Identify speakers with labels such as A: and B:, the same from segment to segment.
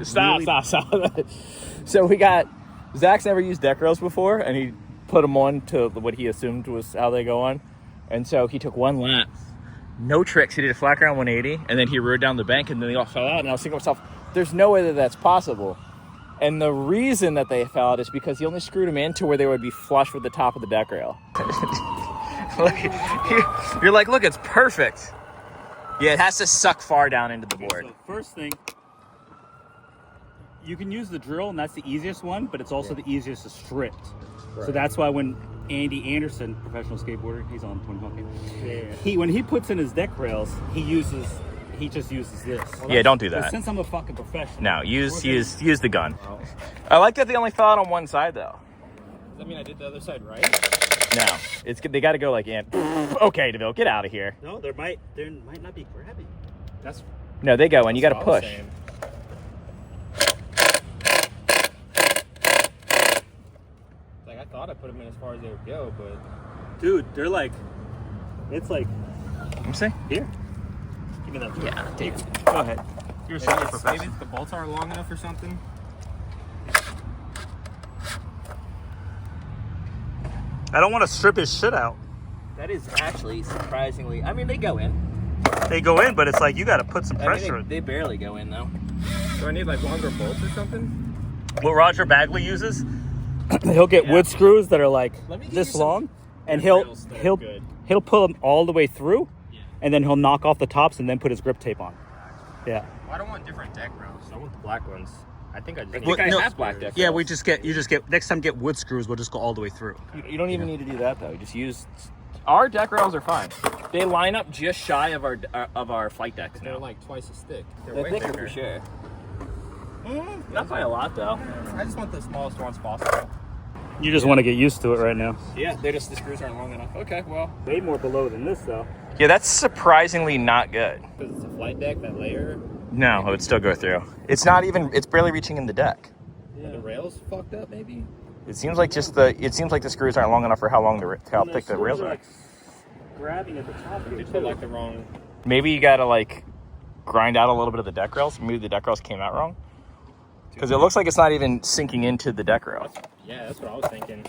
A: Stop. So we got, Zach's never used deck rails before, and he put them on to what he assumed was how they go on. And so he took one lap. No tricks. He did a flat ground 180, and then he rode down the bank, and then they all fell out. And I was thinking to myself, there's no way that that's possible. And the reason that they fell out is because he only screwed them in to where they would be flush with the top of the deck rail. Look, you're like, look, it's perfect. Yeah, it has to suck far down into the board.
B: So first thing, you can use the drill, and that's the easiest one, but it's also the easiest to strip. Right. So that's why when Andy Anderson, professional skateboarder, he's on Twin Hockey. When he puts in his deck rails, he just uses this.
A: Well, yeah, don't do that.
B: Since I'm a fucking professional.
A: No, use the gun. Oh. I like that they only fell out on one side though.
C: Does that mean I did the other side right?
A: No, they got to go like okay, DeVille, get out of here.
B: No, there might not be gravity.
A: No, they go and you got to push.
C: Like I thought I put them in as far as they would go, but
B: dude, they're like, it's like.
A: Let me see.
B: Here. Give me that.
A: Yeah, dude.
B: Go ahead.
C: You're such a professional. Maybe the bolts aren't long enough or something.
B: I don't want to strip his shit out.
A: That is actually surprisingly. I mean, they go in.
B: They go in, but it's like you got to put some pressure.
A: They barely go in though.
C: Do I need like longer bolts or something?
B: What Roger Bagley uses, he'll get wood screws that are like this long, and he'll pull them all the way through, and then he'll knock off the tops and then put his grip tape on. Yeah.
C: Well, I don't want different deck rails. I want the black ones. I think I
A: have black deck.
B: Yeah, you just get next time get wood screws. We'll just go all the way through.
A: You don't even need to do that though. Just use our deck rails are fine. They line up just shy of our flight decks now.
C: They're like twice as thick.
A: They're way thicker for sure. Not by a lot though.
C: I just want the smallest ones possible.
B: You just want to get used to it right now.
A: Yeah, the screws aren't long enough. Okay, well.
B: Way more below than this though.
A: Yeah, that's surprisingly not good.
C: Because it's a flight deck, that layer.
A: No, it would still go through. It's barely reaching in the deck.
C: Yeah. The rails fucked up maybe?
A: It seems like the screws aren't long enough for how thick the rails are.
B: Like grabbing at the top here.
C: They put like the wrong.
A: Maybe you gotta like grind out a little bit of the deck rails. Maybe the deck rails came out wrong. Because it looks like it's not even sinking into the deck rail.
C: Yeah, that's what I was thinking.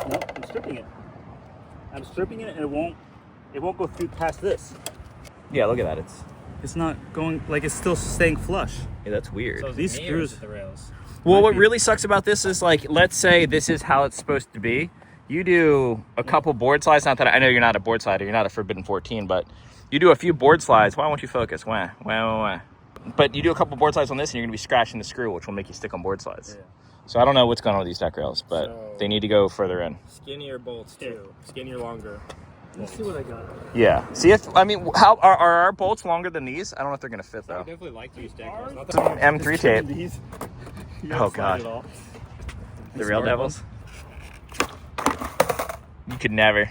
B: Nope, I'm stripping it. And it won't go through past this.
A: Yeah, look at that.
B: It's not going, like it's still staying flush.
A: Yeah, that's weird.
C: So
B: these screws.
C: The rails.
A: Well, what really sucks about this is like, let's say this is how it's supposed to be. You do a couple board slides. Not that I know you're not a board slider. You're not a Forbidden 14, but you do a few board slides. Why won't you focus? Wah. But you do a couple board slides on this and you're going to be scratching the screw, which will make you stick on board slides. Yeah. So I don't know what's going on with these deck rails, but they need to go further in.
C: Skinnier bolts too. Skinnier, longer.
B: Let's see what I got.
A: Yeah. See how are our bolts longer than these? I don't know if they're going to fit though.
C: I definitely like to use deck rails.
A: Some M3 tape. Oh god. The Rail Devils. You could never.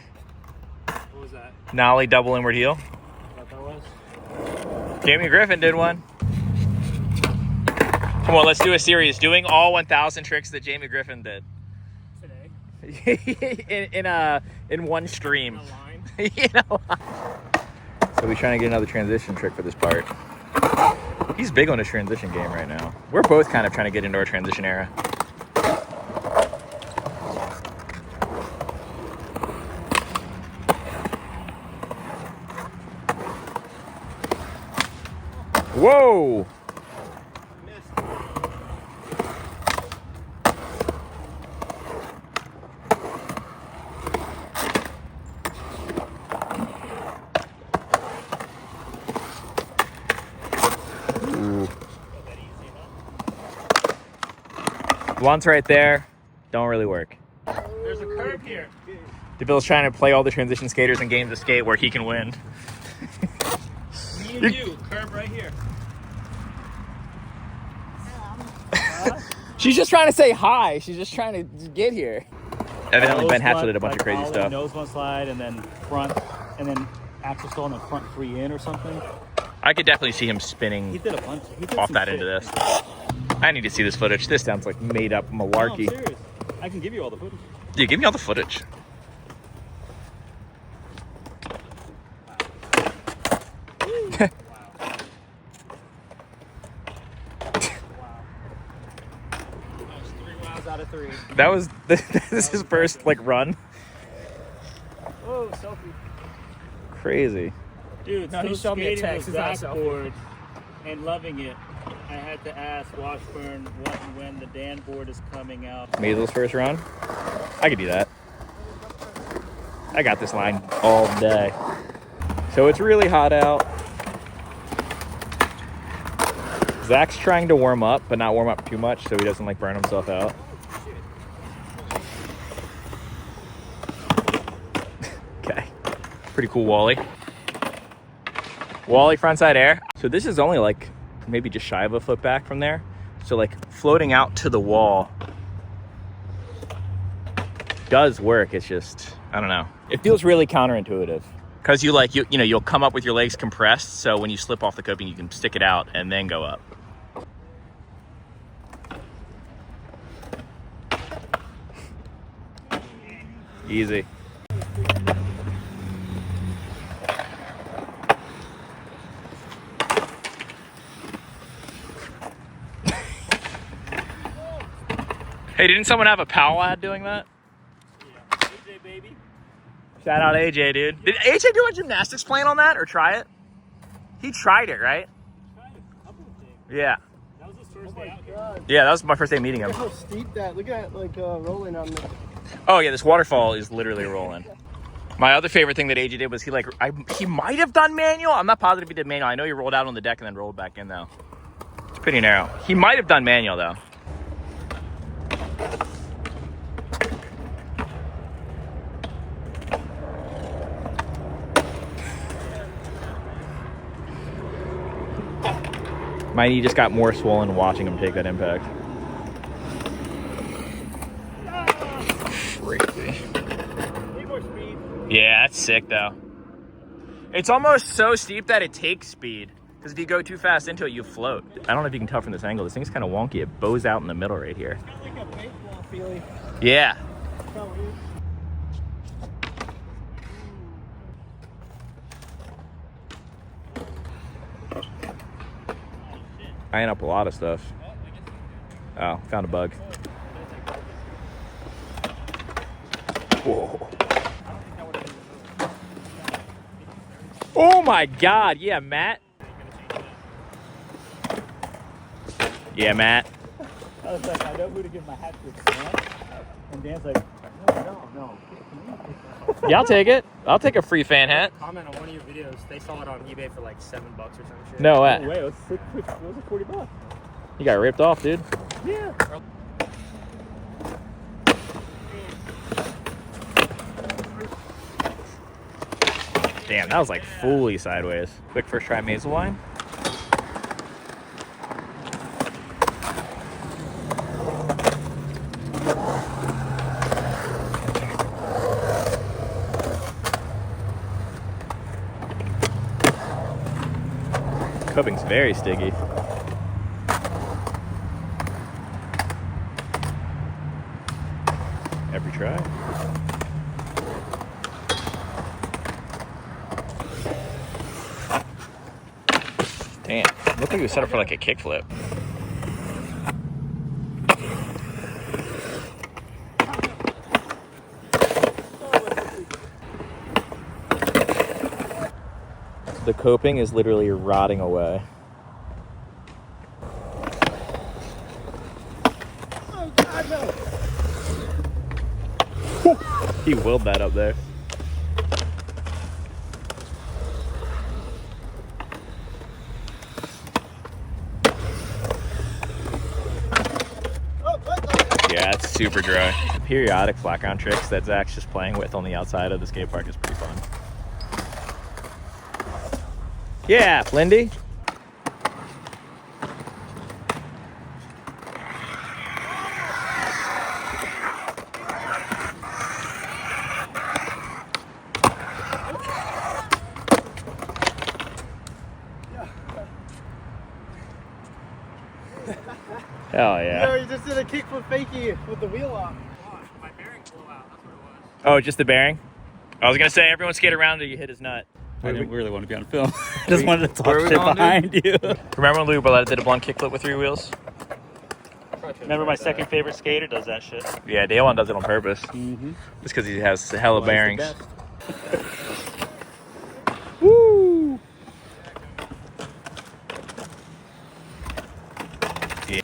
C: What was that?
A: Nollie double inward heel.
C: What that was?
A: Jamie Griffin did one. Come on, let's do a series. Doing all 1,000 tricks that Jamie Griffin did. Today? in one stream.
C: In a line?
A: So we're trying to get another transition trick for this part. He's big on his transition game right now. We're both kind of trying to get into our transition era. Whoa! One's right there. Don't really work.
B: There's a curve here.
A: DeVille's trying to play all the transition skaters in games of skate where he can win.
B: Me and you, curve right here.
A: She's just trying to say hi. She's just trying to get here. Evidently, Ben Hatchell did a bunch of crazy stuff.
B: Nose one slide and then front, and then axle stall and then front 3 in or something.
A: I could definitely see him spinning
B: He did a bunch.
A: off that into this. I need to see this footage. This sounds like made up malarkey.
B: No, I'm serious. I can give you all the footage.
A: Yeah, give me all the footage.
C: balls out of 3.
A: That was this is his first like run.
C: Oh, selfie.
A: Crazy.
B: Dude,
C: No, he showed me a text.
B: with
C: It's not a selfie.
B: backboard and loving it. I had to ask Washburn what and when the Dan board is coming out.
A: Measles first run. I could do that. I got this line all day. So it's really hot out. Zach's trying to warm up, but not warm up too much so he doesn't like burn himself out. Okay. Pretty cool Wally. Wally frontside air. So this is only like maybe just shy of a foot back from there. So like floating out to the wall does work. It's just, I don't know. It feels really counterintuitive. Because you'll come up with your legs compressed, so when you slip off the coping, you can stick it out and then go up. Easy. Hey, didn't someone have a Powell ad doing that?
B: Yeah. AJ, baby.
A: Shout out AJ, dude. Did AJ do a gymnastics plan on that or try it? He tried it, right?
B: Tried a couple of things.
A: Yeah.
B: That was his first day out here.
A: Yeah, that was my first day meeting him.
C: Look how steep that. Look at like rolling on the.
A: Oh yeah, this waterfall is literally rolling. My other favorite thing that AJ did was he might have done manual. I'm not positive he did manual. I know he rolled out on the deck and then rolled back in though. It's pretty narrow. He might have done manual though. My knee just got more swollen watching him take that impact. Crazy.
B: Need more speed.
A: Yeah, that's sick though. It's almost so steep that it takes speed. Because if you go too fast into it, you float. I don't know if you can tell from this angle. This thing's kind of wonky. It bows out in the middle right here.
C: It's got like a baseball feeling.
A: Yeah. Eyeing up a lot of stuff. Oh, found a bug. Whoa. Oh my God. Yeah, Matt. Yeah, Matt.
B: I was like, I know who to give my hat to. Dan. And Dan's like, no.
A: Yeah, I'll take it. I'll take a free fan hat.
C: Comment on one of your videos. They saw it on eBay for like $7 or some shit.
A: No way.
B: No way, it was $40.
A: You got ripped off, dude.
B: Yeah.
A: Damn, that was like fully sideways. Quick first try mazel line. Coping's very sticky. Every try. Damn, looked like it was set up for like a kickflip. The coping is literally rotting away.
C: Oh God, no.
A: He willed that up there. Yeah, it's super dry. Periodic flat ground tricks that Zach's just playing with on the outside of the skate park is pretty fun. Yeah, Lindy. Hell yeah.
C: No, you just did a kickflip fakie with the wheel off.
B: My bearing blew out. That's what it was.
A: Oh, just the bearing? I was gonna say everyone skate around until you hit his nut.
B: I didn't really want to be on film. I just wanted to
A: where are
B: talk
A: we
B: shit
A: going,
B: behind you.
A: Remember when Lou Barletta did a blunt kickflip with 3 wheels?
B: Remember my second favorite skater does that shit.
A: Yeah, Dalen does it on purpose.
B: Mm-hmm.
A: Just because he has hella
C: Well, he's the
A: bearings.
C: best.
A: Woo! Yeah.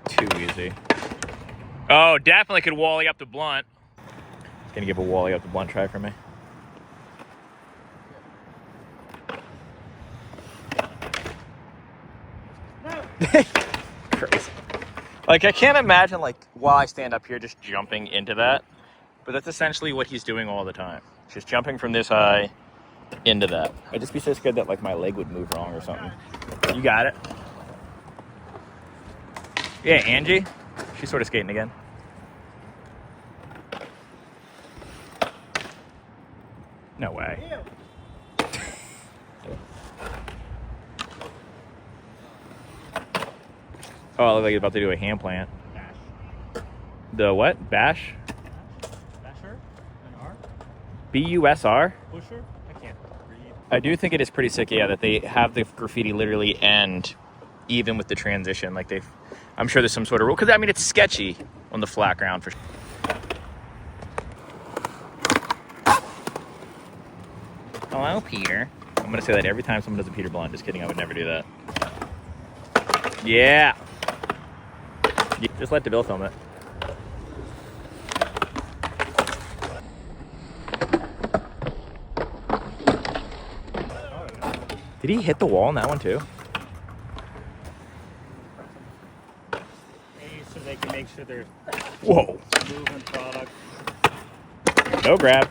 A: Too easy. Oh, definitely could wally up the blunt. Gonna give a wally up the blunt try for me. Crazy. Like, I can't imagine, like, while I stand up here just jumping into that. But that's essentially what he's doing all the time. Just jumping from this high into that. I'd just be so scared that, like, my leg would move wrong or something. You got it. Yeah, Angie. She's sort of skating again. No way. Oh, I look like you're about to do a hand plant.
B: Bash.
A: The what? Bash?
B: Basher? An R?
A: B-U-S-R?
B: Busher? I can't read.
A: I do think it is pretty sick, yeah, that they have the graffiti literally end even with the transition. Like, I'm sure there's some sort of rule. Because, I mean, it's sketchy on the flat ground for sure. Hello, Peter. I'm going to say that every time someone does a Peter Blunt. Just kidding, I would never do that. Yeah. Just let DeVille film it. Did he hit the wall in that one too?
B: So they can make sure they're
A: Whoa.
B: moving product.
A: No grab.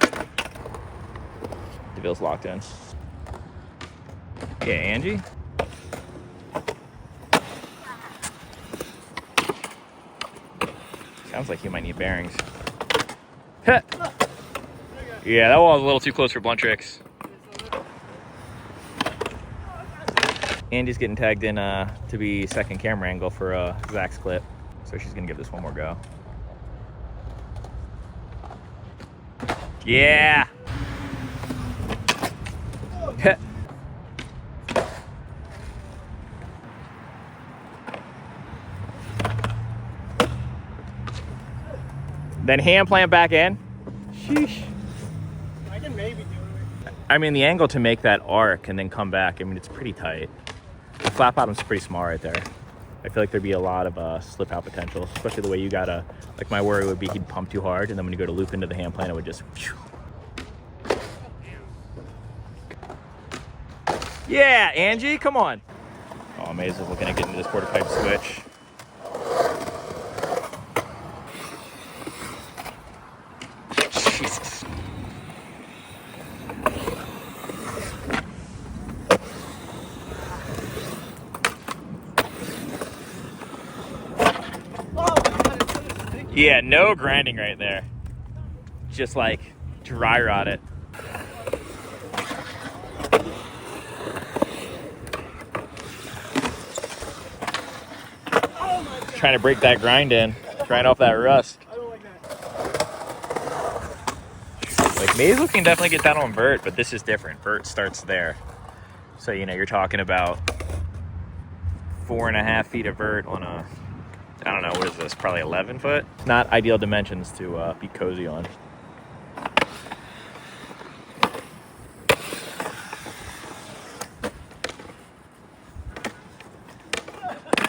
A: DeVille's locked in. Yeah, Angie. Sounds like you might need bearings. Heh. Yeah, that wall was a little too close for blunt tricks. Andy's getting tagged in to be second camera angle for Zach's clip. So she's gonna give this one more go. Yeah! Heh. Then hand plant back in. Sheesh.
C: I can maybe do it.
A: I mean, the angle to make that arc and then come back, I mean, it's pretty tight. The flat bottom's pretty small right there. I feel like there'd be a lot of slip out potential, especially the way you gotta, like my worry would be he'd pump too hard, and then when you go to loop into the hand plant, it would just, whew. Yeah, Angie, come on. Oh, Maze is looking at getting into this quarter pipe switch. Jesus. Yeah, no grinding right there. Just like dry rot it. Trying to break that grind in, trying off that rust.
C: I don't like that.
A: Like Mazel can definitely get that on vert, but this is different. Vert starts there. So, you know, you're talking about 4.5 feet of vert on a, I don't know, what is this, probably 11 foot? Not ideal dimensions to be cozy on.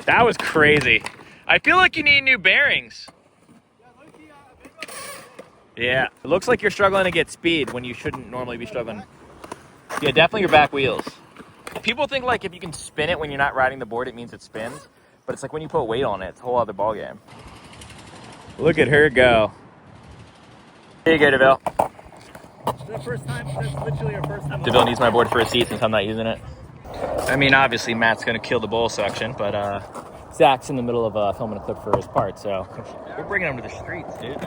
A: That was crazy. I feel like you need new bearings. Yeah, it looks like you're struggling to get speed when you shouldn't normally be struggling. Yeah, definitely your back wheels. People think like if you can spin it when you're not riding the board, it means it spins. But it's like when you put weight on it, it's a whole other ballgame. Look at her go. Here you go, DeVille.
B: The first time, that's literally our first time.
A: DeVille needs my board for a seat since I'm not using it. I mean, obviously Matt's gonna kill the bowl section, but Zach's in the middle of filming a clip for his part, so we're bringing him to the streets, dude.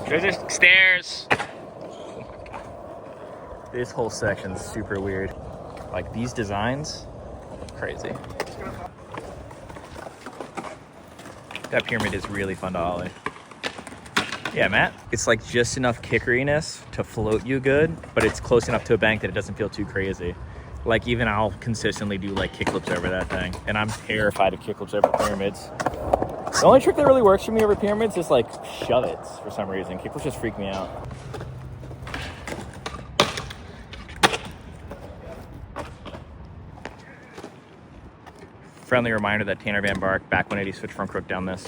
A: There's just stairs. Oh my God. This whole section's super weird. Like these designs, crazy. That pyramid is really fun to ollie. Yeah, Matt. It's like just enough kickeriness to float you good, but it's close enough to a bank that it doesn't feel too crazy. Like even I'll consistently do like kickflips over that thing, and I'm terrified of kickflips over pyramids. The only trick that really works for me over pyramids is like shove-its for some reason. Kickflips just freak me out. Friendly reminder that Tanner Van Bark, back 180, switch front crook down this.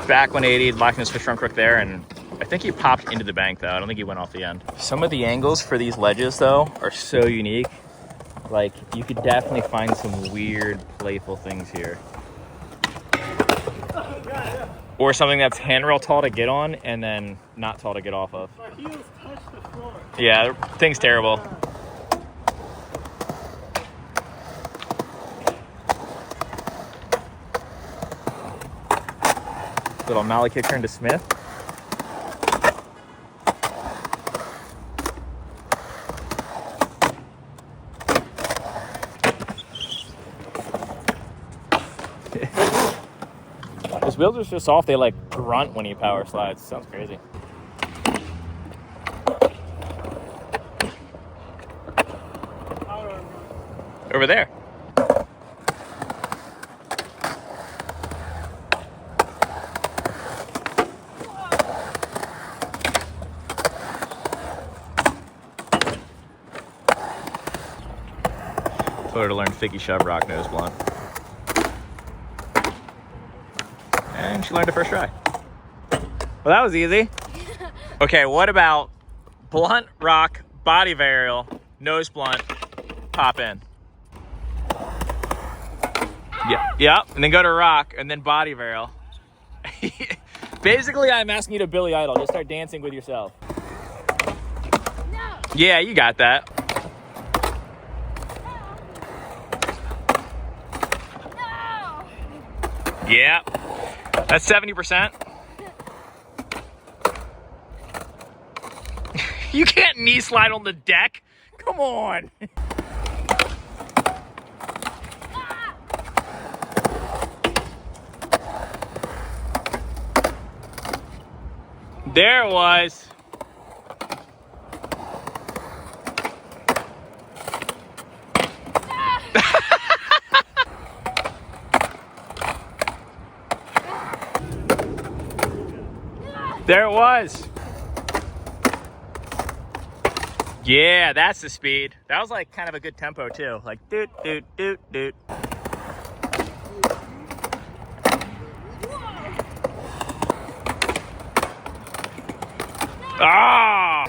A: Back 180, locking the switch front crook there, and I think he popped into the bank though. I don't think he went off the end. Some of the angles for these ledges though are so unique. Like you could definitely find some weird, playful things here. Or something that's handrail tall to get on and then not tall to get off of.
B: My heels touch the floor.
A: Yeah, thing's terrible. Little nollie kick turn to Smith. His wheels are so soft, they like grunt when he power slides. Sounds crazy. Over there. Told her to learn Figgy Shove Rock Nose Blunt. And she learned it first try. Well, that was easy. Okay, what about blunt, rock, body varial, nose blunt, pop in? Yep, and then go to rock, and then body varial. Basically, I'm asking you to Billy Idol. Just start dancing with yourself.
D: No.
A: Yeah, you got that.
D: No.
A: Yeah, that's 70%. You can't knee slide on the deck. Come on. There it was. There it was. Yeah, that's the speed. That was like kind of a good tempo too. Like doot, doot, doot, doot. Ah!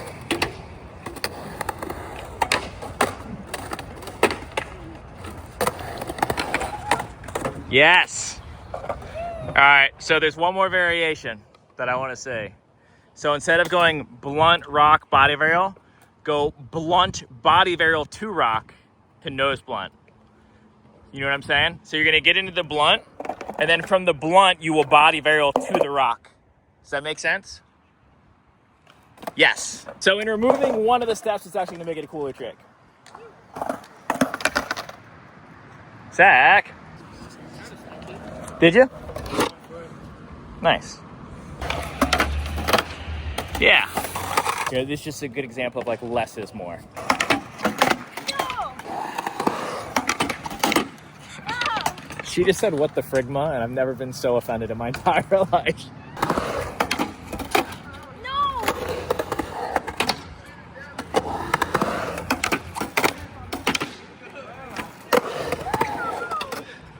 A: Yes. All right, so there's one more variation that I want to say. So instead of going blunt, rock, body varial, go blunt, body varial to rock to nose blunt. You know what I'm saying? So you're going to get into the blunt, and then from the blunt, you will body varial to the rock. Does that make sense? Yes. So in removing one of the steps, it's actually going to make it a cooler trick. Zach. Did you? Nice. Yeah. You know, this is just a good example of like less is more.
D: No.
A: She just said, what the frigma? And I've never been so offended in my entire life.
D: No.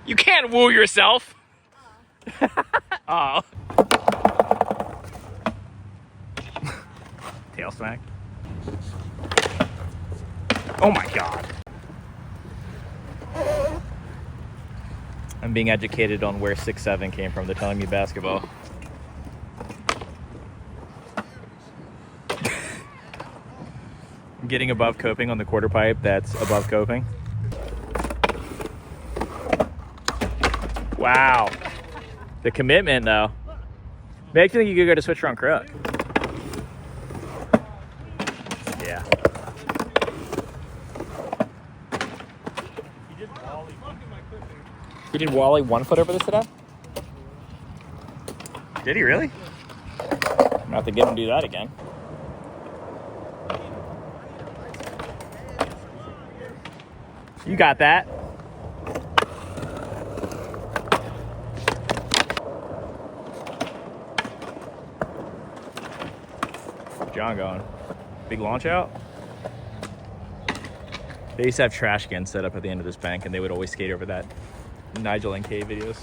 A: You can't woo yourself. Oh. Tail smack. Oh my God. I'm being educated on where 6'7" came from. They're telling me basketball. I'm getting above coping on the quarter pipe. That's above coping. Wow. The commitment, though. Makes me think you could go to switch front crook. Yeah. You did Wally 1 foot over this today? Did he really? I'm gonna have to get him to do that again. You got that. John going. Big launch out. They used to have trash cans set up at the end of this bank, and they would always skate over that. Nigel and Kay videos.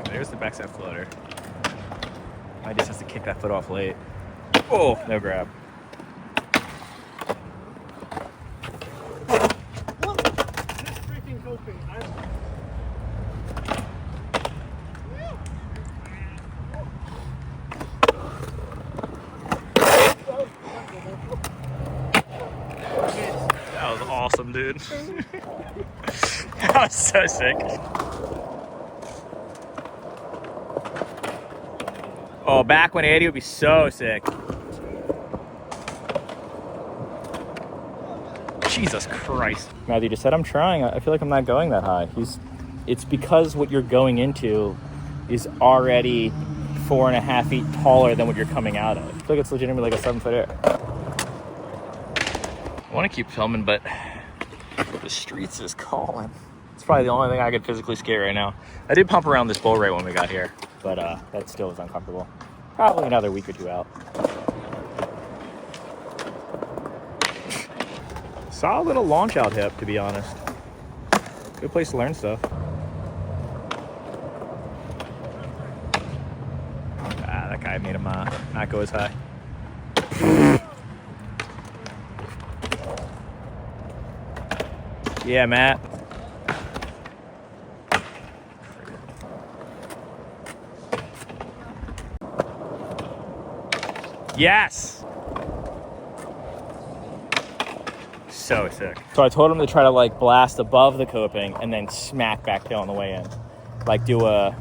A: There's the backside floater. I just has to kick that foot off late. Oh, no grab. That was awesome, dude. That was so sick. Oh, back when Andy would be so sick. Jesus Christ. Matthew just said, I'm trying. I feel like I'm not going that high. It's because what you're going into is already 4.5 feet taller than what you're coming out of. I feel like it's legitimately like a 7-foot air. I want to keep filming, but the streets is calling. It's probably the only thing I could physically skate right now. I did pump around this bowl right when we got here, but that still was uncomfortable. Probably another week or two out. Solid little launch out hip, to be honest. Good place to learn stuff. That guy made him not go as high. Yeah, Matt. Yes! So sick. So I told him to try to like blast above the coping and then smack back tail on the way in. Like do I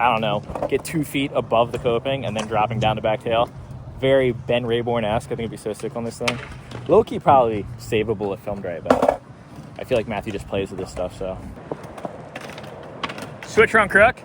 A: don't know, get 2 feet above the coping and then dropping down to back tail. Very Ben Rayborn-esque. I think it'd be so sick on this thing. Low-key probably savable if filmed right, but I feel like Matthew just plays with this stuff, so. Switch run crook.